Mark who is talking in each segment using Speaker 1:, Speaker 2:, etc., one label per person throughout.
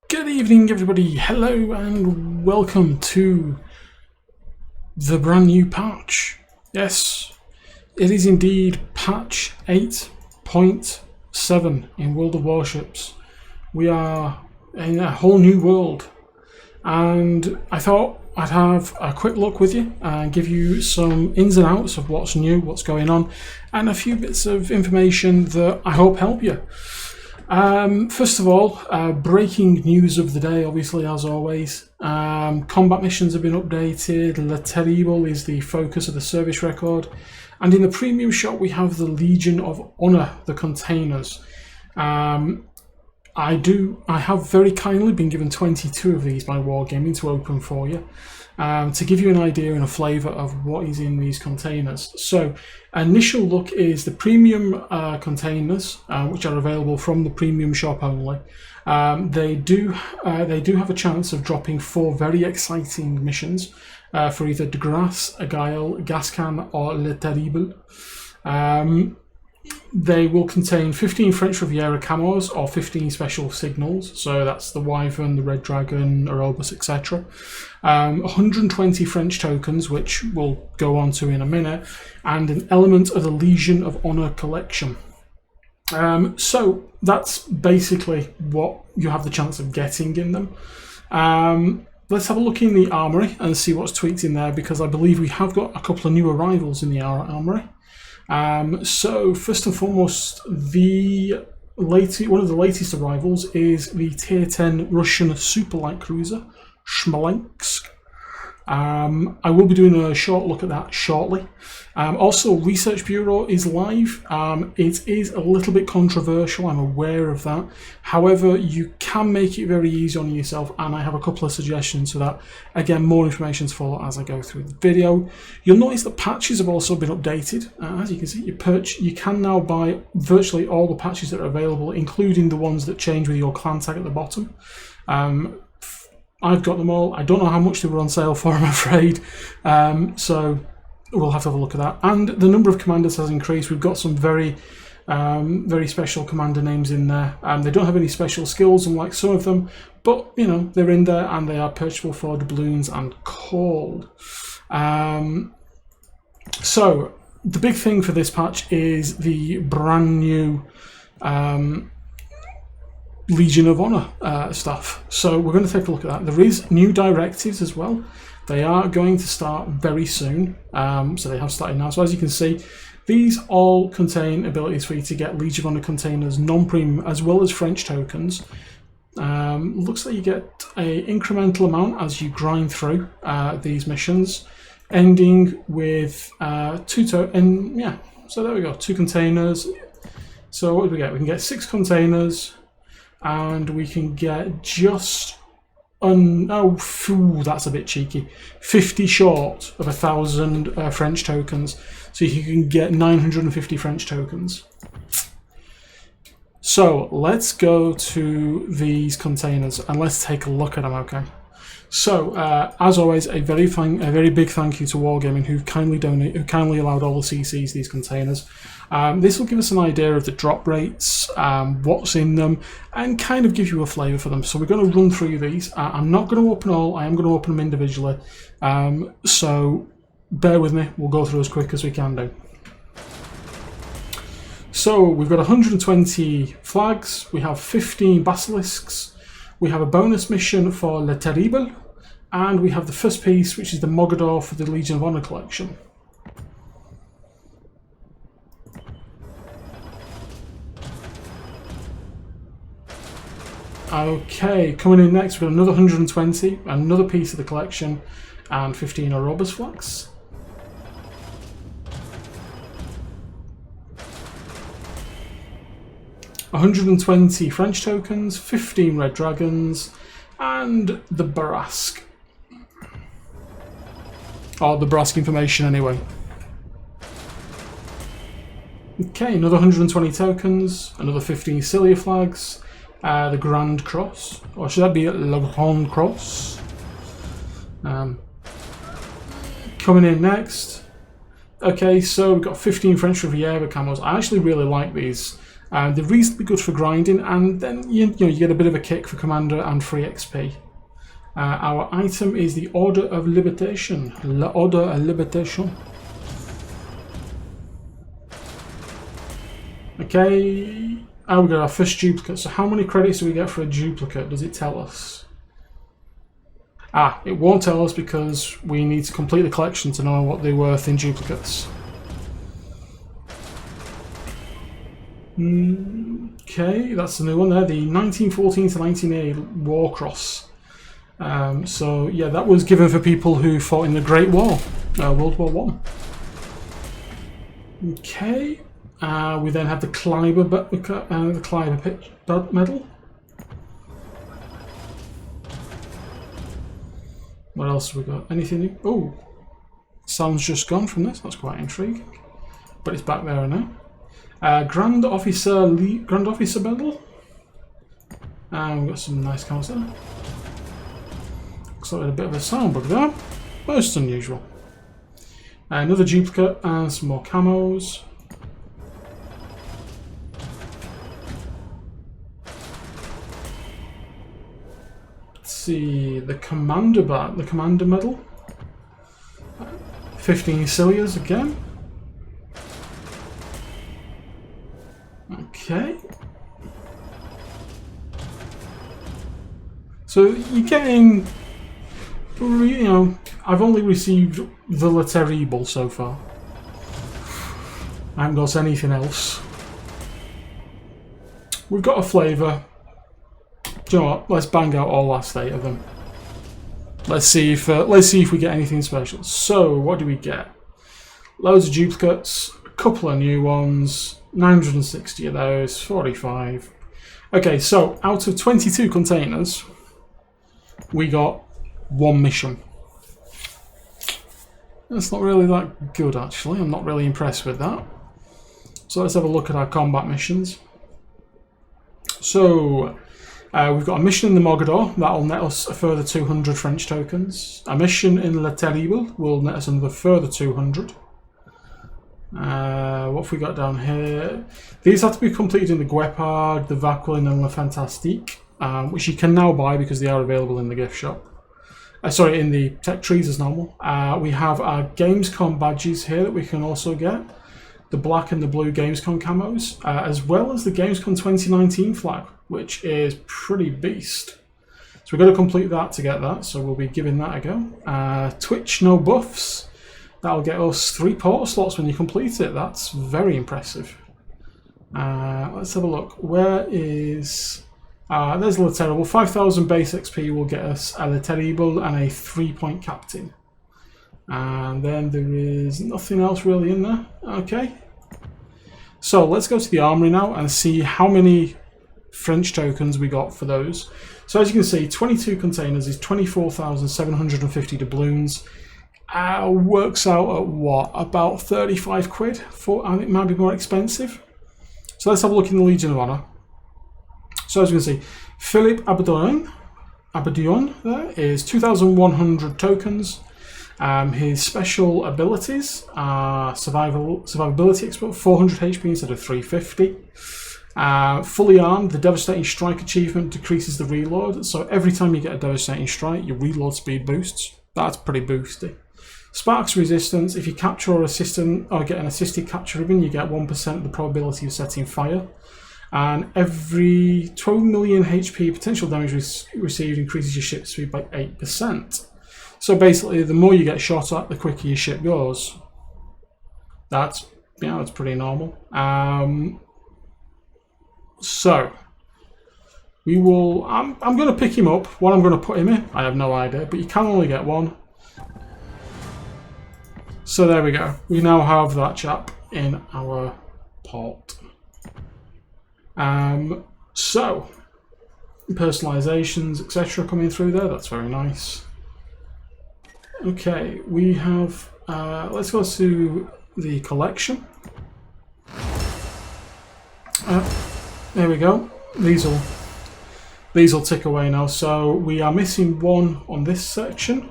Speaker 1: Good evening, everybody. Hello and welcome to the brand new patch. Yes, it is indeed patch 8.7 in World of Warships. We are in a whole new world, and I thought I'd have a quick look with you and give you some ins and outs of what's new, what's going on, and a few bits of information that I hope help you. First of all, breaking news of the day, obviously, as always. Combat missions have been updated. Le Terrible is the focus of the service record. And in the premium shop, we have the Legion of Honor, the containers. I have very kindly been given 22 of these by Wargaming to open for you, to give you an idea and a flavour of what is in these containers. So, initial look is the premium containers, which are available from the premium shop only. They do have a chance of dropping 4 very exciting missions for either De Grasse, Guile, Gascan, or Le Terrible. They will contain 15 French Riviera camos or 15 special signals, so that's the Wyvern, the Red Dragon, Aerobus, etc. 120 French tokens, which we'll go on to in a minute, and an element of the Legion of Honor collection. So that's basically what you have the chance of getting in them. Let's have a look in the armory and see what's tweaked in there, because I believe we have got a couple of new arrivals in the armory. So first and foremost, one of the latest arrivals is the Tier 10 Russian super light cruiser, Smolensk. I will be doing a short look at that shortly. Also, Research Bureau is live. It is a little bit controversial, I'm aware of that. However, you can make it very easy on yourself, and I have a couple of suggestions for that. Again, more information to follow as I go through the video. You'll notice that patches have also been updated. As you can see, you can now buy virtually all the patches that are available, including the ones that change with your clan tag at the bottom. I've got them all. I don't know how much they were on sale for, I'm afraid. So we'll have to have a look at that. And the number of commanders has increased. We've got some very special commander names in there. They don't have any special skills, unlike some of them, but you know, they're in there and they are purchasable for doubloons and called. So the big thing for this patch is the brand new Legion of Honor stuff. So we're going to take a look at that. There is new directives as well. They are going to start very soon. So they have started now. So as you can see, these all contain abilities for you to get Legion of Honor containers, non-premium, as well as French tokens. Looks like you get an incremental amount as you grind through these missions, ending with so there we go, 2 containers. So what do we get? We can get 6 containers, and we can get just that's a bit cheeky, 50 short of 1,000 French tokens, so you can get 950 French tokens. So let's go to these containers and let's take a look at them, okay? So as always, a very big thank you to Wargaming, who kindly allowed all the CCs these containers. This will give us an idea of the drop rates, what's in them, and kind of give you a flavour for them. So we're going to run through these. I'm not going to open all, I am going to open them individually. So bear with me, we'll go through as quick as we can do. So we've got 120 flags, we have 15 basilisks, we have a bonus mission for Le Terrible, and we have the first piece, which is the Mogador for the Legion of Honor collection. Okay, coming in next, we've got another 120, another piece of the collection, and 15 Aerobus flags. $120 French tokens, 15 Red Dragons, and the Barask. Or the Barask information anyway. Okay, another 120 tokens, another 15 Cilia flags, the Grand Cross, or should that be Le Grand Cross? Coming in next. Okay, so we've got 15 French Riviera camos. I actually really like these. They're reasonably good for grinding, and then you get a bit of a kick for Commander and free XP. Our item is the Order of Libertation. L'Order of Libertation. Okay, we got our first duplicate. So how many credits do we get for a duplicate? Does it tell us? It won't tell us because we need to complete the collection to know what they're worth in duplicates. Okay, that's the new one there, the 1914 to 1980 Warcross. So yeah, that was given for people who fought in the Great War, World War One. Okay, we then have the Kleiber medal. What else have we got? Anything new? Oh, sound's just gone from this. That's quite intriguing, but it's back there now. Grand Officer medal. We've got some nice cards there. Looks like a bit of a sound bug there. Most unusual. Another duplicate and some more camos. Let's see, the Commander medal. 15 Cilias again. Okay. So you're getting, I've only received the Le Terrible so far. I haven't got anything else. We've got a flavour. Do you know what? Let's bang out all last 8 of them. Let's see if we get anything special. So what do we get? Loads of duplicates, a couple of new ones, 960 of those, 45. Okay, so out of 22 containers, we got 1 mission. That's not really that good, actually. I'm not really impressed with that. So let's have a look at our combat missions. So we've got a mission in the Mogador. That'll net us a further 200 French tokens. A mission in Le Terrible will net us another further 200. What have we got down here? These have to be completed in the Guepard, the Vaquelin and Le Fantastique, which you can now buy because they are available in the gift shop. Sorry, in the tech trees as normal. We have our Gamescom badges here that we can also get. The black and the blue Gamescom camos, as well as the Gamescom 2019 flag, which is pretty beast. So we've got to complete that to get that, so we'll be giving that a go. Twitch no buffs. That'll get us 3 portal slots when you complete it. That's very impressive. Let's have a look. Where is... there's Le Terrible. 5,000 base XP will get us a Le Terrible and a 3-point captain. And then there is nothing else really in there. Okay. So let's go to the armory now and see how many French tokens we got for those. So as you can see, 22 containers is 24,750 doubloons. Works out at what? About 35 quid? I think it might be more expensive. So let's have a look in the Legion of Honor. So as you can see, Philippe Abadion there is 2,100 tokens. His special abilities are survivability expert, 400 HP instead of 350. Fully armed, the devastating strike achievement decreases the reload, so every time you get a devastating strike, your reload speed boosts. That's pretty boosty. Sparks resistance, if you capture or get an assisted capture ribbon, you get 1% of the probability of setting fire. And every 12 million HP potential damage received increases your ship speed by 8%. So basically, the more you get shot at, the quicker your ship goes. That's pretty normal. So we will. I'm going to pick him up. What I'm going to put him in, I have no idea. But you can only get one. So there we go. We now have that chap in our port. So personalizations, etc., coming through there. That's very nice. Okay, we have. Let's go to the collection. There we go. These will tick away now. So we are missing one on this section.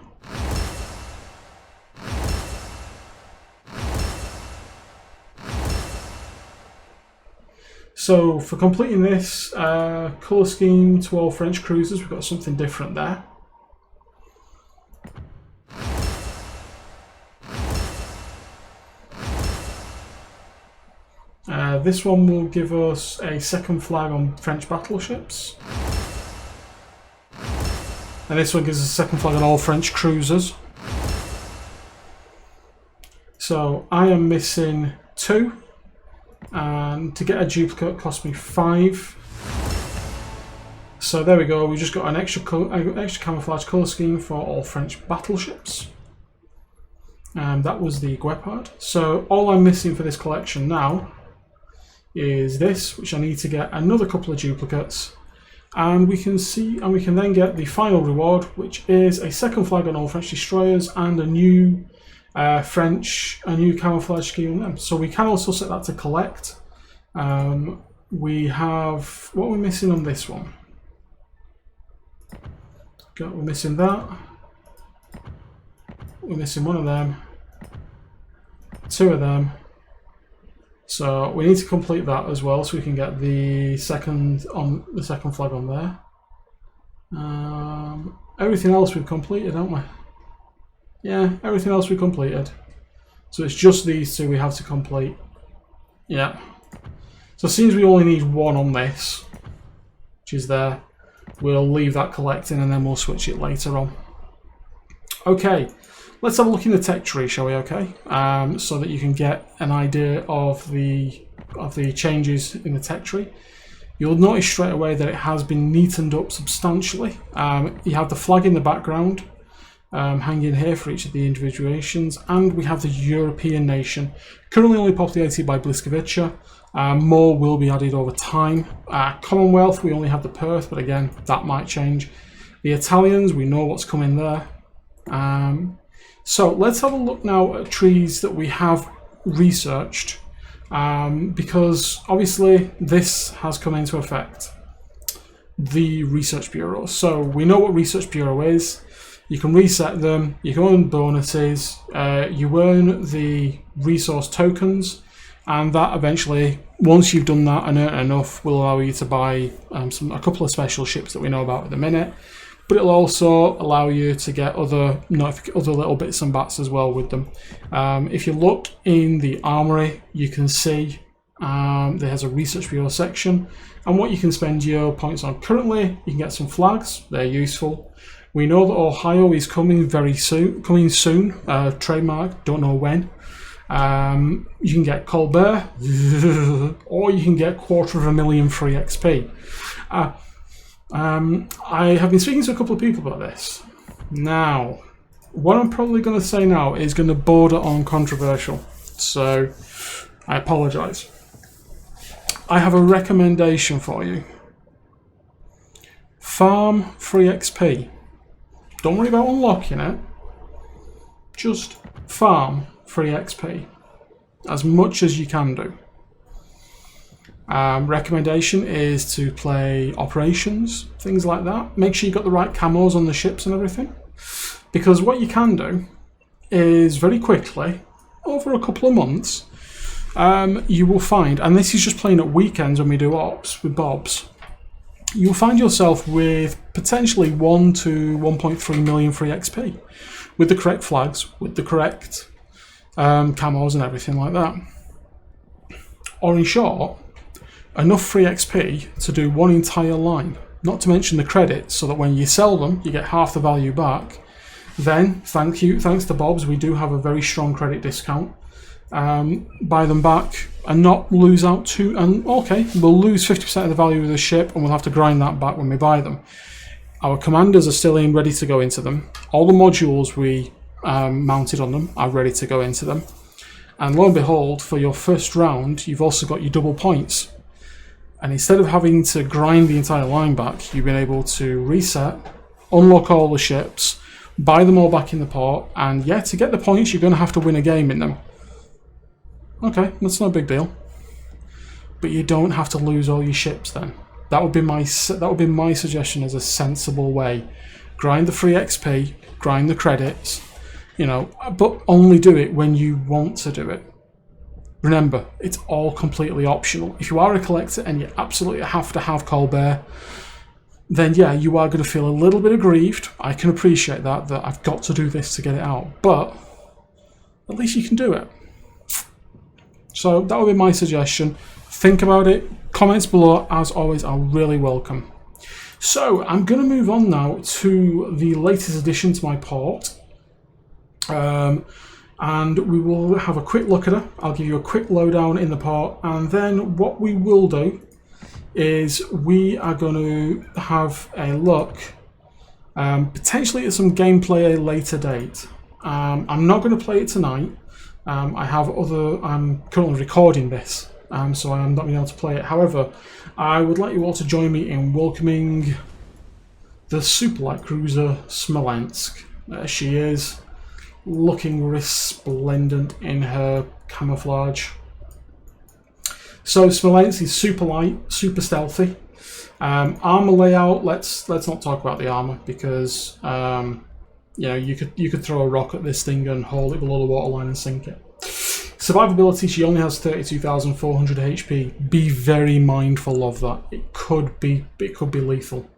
Speaker 1: So for completing this colour scheme to all French cruisers, we've got something different there. This one will give us a second flag on French battleships. And this one gives us a second flag on all French cruisers. So I am missing 2. And to get a duplicate cost me 5. So there we go, we just got an extra camouflage colour scheme for all French battleships. And that was the Guepard. So all I'm missing for this collection now is this, which I need to get another couple of duplicates, and we can then get the final reward, which is a second flag on all French destroyers and a new camouflage scheme on them. So we can also set that to collect. We have what we're missing on this one. We're missing that. We're missing one of them. 2 of them. So we need to complete that as well, so we can get the second flag on there. Everything else we've completed, haven't we? Yeah, everything else we've completed. So it's just these 2 we have to complete. Yeah. So it seems we only need 1 on this, which is there. We'll leave that collecting and then we'll switch it later on. Okay. Let's have a look in the tech tree, shall we? Okay, so that you can get an idea of the changes in the tech tree. You'll notice straight away that it has been neatened up substantially. You have the flag in the background hanging here for each of the individuations, and we have the European nation, currently only populated by Bliskovitcher. More will be added over time. Commonwealth, we only have the Perth, but again, that might change. The Italians, we know what's coming there. So let's have a look now at trees that we have researched, because obviously this has come into effect. The Research Bureau. So we know what Research Bureau is. You can reset them, you can earn bonuses, you earn the resource tokens, and that eventually, once you've done that and earned enough, will allow you to buy a couple of special ships that we know about at the minute. But it'll also allow you to get other little bits and bats as well with them. If you look in the armory, you can see there's a Research Bureau section, and what you can spend your points on. Currently, you can get some flags. They're useful. We know that Ohio is coming soon. Trademark. Don't know when. You can get Colbert, or you can get 250,000 free XP. I have been speaking to a couple of people about this. Now, what I'm probably going to say now is going to border on controversial, so I apologise. I have a recommendation for you. Farm free XP. Don't worry about unlocking it. Just farm free XP. As much as you can do. Recommendation is to play operations, things like that. Make sure you got the right camos on the ships and everything, because what you can do is very quickly, over a couple of months, you will find, and this is just playing at weekends when we do ops with Bobs, you'll find yourself with potentially 1 to 1.3 million free XP with the correct flags, with the correct camos and everything like that. Or in short, enough free XP to do one entire line, not to mention the credits, so that when you sell them, you get half the value back. Then, thanks to Bob's, we do have a very strong credit discount. Buy them back and not lose out too. And okay, we'll lose 50% of the value of the ship, and we'll have to grind that back when we buy them. Our commanders are still in, ready to go into them. All the modules we mounted on them are ready to go into them. And lo and behold, for your first round, you've also got your double points. And instead of having to grind the entire line back, you've been able to reset, unlock all the ships, buy them all back in the port, and yeah, to get the points, you're going to have to win a game in them. Okay, that's no big deal. But you don't have to lose all your ships then. That would be my suggestion as a sensible way. Grind the free XP, grind the credits, you know, but only do it when you want to do it. Remember, it's all completely optional. If you are a collector and you absolutely have to have Colbert, then yeah, you are going to feel a little bit aggrieved. I can appreciate that I've got to do this to get it out, but at least you can do it. So that would be my suggestion. Think about it. Comments below, as always, are really welcome. So I'm going to move on now to the latest addition to my port. And we will have a quick look at her. I'll give you a quick lowdown in the port, and then what we will do is we are going to have a look potentially at some gameplay at a later date. I'm not going to play it tonight. I'm currently recording this, so I'm not being able to play it. However, I would like you all to join me in welcoming the super light cruiser Smolensk. There she is, looking resplendent in her camouflage. So Smolensk is super light, super stealthy. Armor layout. Let's not talk about the armor, because you know, you could throw a rock at this thing and hold it below the waterline and sink it. Survivability, she only has 32,400 HP. Be very mindful of that. It could be lethal.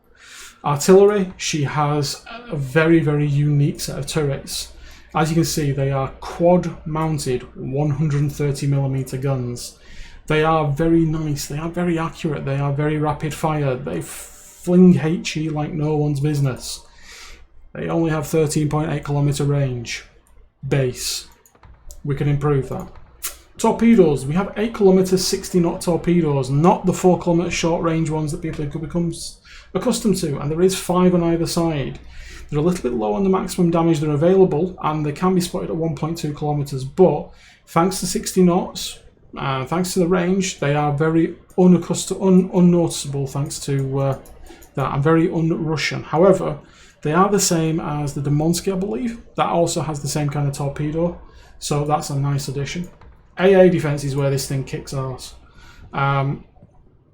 Speaker 1: Artillery, she has a very, very unique set of turrets. As you can see, they are quad-mounted 130mm guns. They are very nice, they are very accurate, they are very rapid fire, they fling HE like no one's business. They only have 13.8km range. Base. We can improve that. Torpedoes, we have 8km 60-knot torpedoes, not the 4km short range ones that people become accustomed to, and there is 5 on either side. They're a little bit low on the maximum damage that are available, and they can be spotted at 1.2km, but thanks to 60 knots, thanks to the range, they are very unnoticeable thanks to that, and very un-Russian. However, they are the same as the Demonsky, I believe. That also has the same kind of torpedo, so that's a nice addition. AA defense is where this thing kicks ass.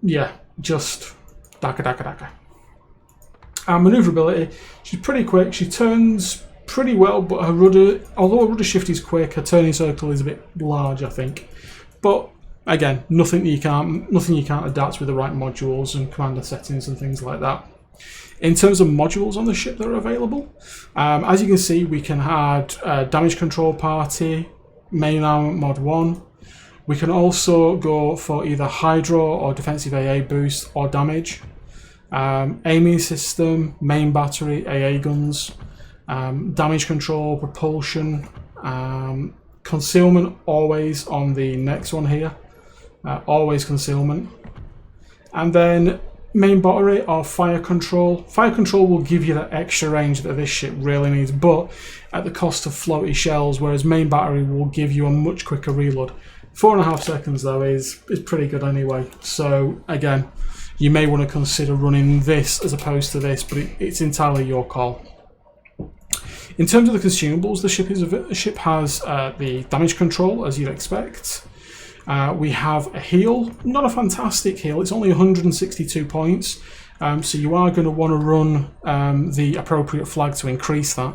Speaker 1: Yeah, just daka. Maneuverability, she's pretty quick. She turns pretty well, but her rudder, although her rudder shift is quick, her turning circle is a bit large, I think. But again, nothing you can't adapt with the right modules and commander settings and things like that. In terms of modules on the ship that are available, as you can see, we can add damage control party, main armor mod 1. We can also go for either hydro or defensive AA boost or damage. Aiming system, main battery, AA guns, damage control, propulsion, concealment always on the next one here, always concealment, and then main battery or fire control. Fire control will give you that extra range that this ship really needs, but at the cost of floaty shells, whereas main battery will give you a much quicker reload. 4.5 seconds though is pretty good anyway, so again, you may want to consider running this as opposed to this, but it's entirely your call. In terms of the consumables, the ship has the damage control, as you'd expect. We have a heal, not a fantastic heal, it's only 162 points, so you are going to want to run the appropriate flag to increase that.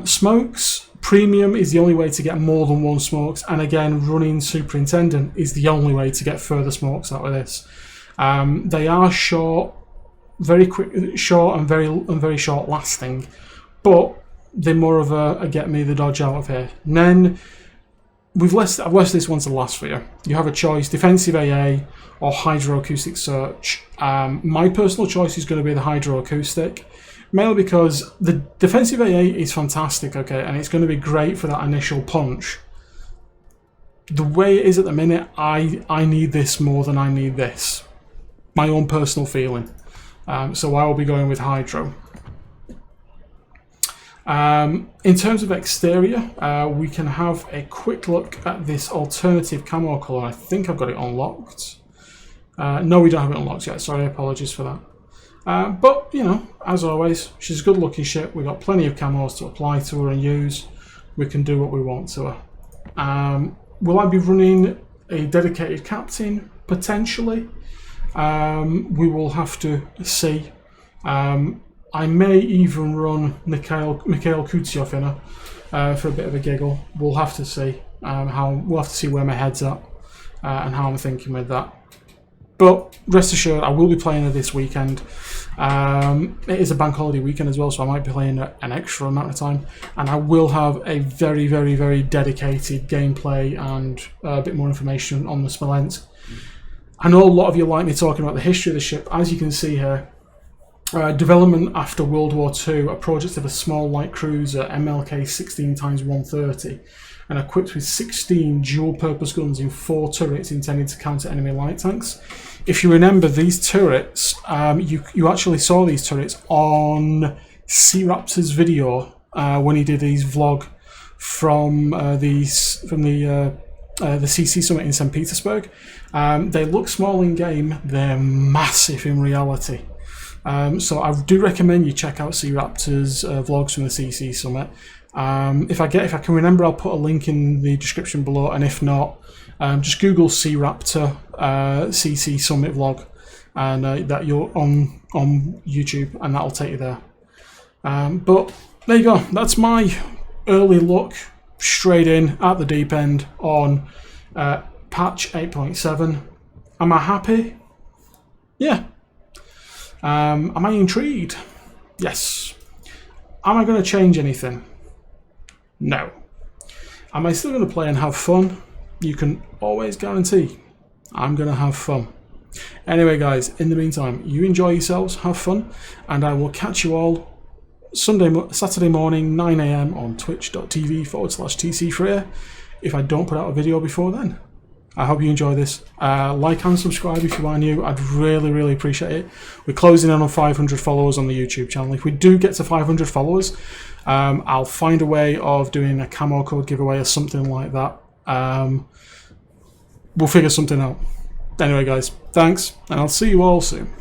Speaker 1: Smokes, premium is the only way to get more than 1 smokes, and again, running superintendent is the only way to get further smokes out of this. They are short, very quick, short and very short lasting, but they're more of a get me the dodge out of here. And then I've left this one to last for you. You have a choice: defensive AA or hydroacoustic search. My personal choice is going to be the hydroacoustic, mainly because the defensive AA is fantastic, okay, and it's going to be great for that initial punch. The way it is at the minute, I need this more than I need this. My own personal feeling. So I will be going with hydro. In terms of exterior, we can have a quick look at this alternative camo colour. I think I've got it unlocked. No, we don't have it unlocked yet. Sorry, apologies for that. But, you know, as always, she's a good looking ship. We've got plenty of camos to apply to her and use. We can do what we want to her. Will I be running a dedicated captain? Potentially. We will have to see. I may even run Mikhail Kutyov in her for a bit of a giggle. We'll have to see. how we'll have to see where my head's at and how I'm thinking with that. But rest assured, I will be playing it this weekend. It is a bank holiday weekend as well, so I might be playing an extra amount of time. And I will have a very, very, very dedicated gameplay and a bit more information on the Smolensk. I know a lot of you like me talking about the history of the ship. As you can see here, development after World War II, a project of a small light cruiser MLK 16x130 and equipped with 16 dual-purpose guns in 4 turrets intended to counter enemy light tanks. If you remember, these turrets, you actually saw these turrets on C-Raptor's video when he did his vlog from the CC Summit in St. Petersburg. They look small in game, they're massive in reality. So I do recommend you check out C-Raptor's vlogs from the CC Summit. If I can remember, I'll put a link in the description below, and if not, just Google C-Raptor CC Summit vlog, and that you're on YouTube, and that'll take you there. But there you go. That's my early look, straight in at the deep end on patch 8.7. Am I happy? Yeah. Am I intrigued? Yes. Am I going to change anything? No. Am I still going to play and have fun? You can always guarantee I'm going to have fun. Anyway, guys, in the meantime, you enjoy yourselves, have fun, and I will catch you all Saturday morning, 9 AM on twitch.tv/TcFreer if I don't put out a video before then. I hope you enjoy this. Like and subscribe if you are new. I'd really, really appreciate it. We're closing in on 500 followers on the YouTube channel. If we do get to 500 followers, I'll find a way of doing a camo code giveaway or something like that. We'll figure something out. Anyway, guys, thanks, and I'll see you all soon.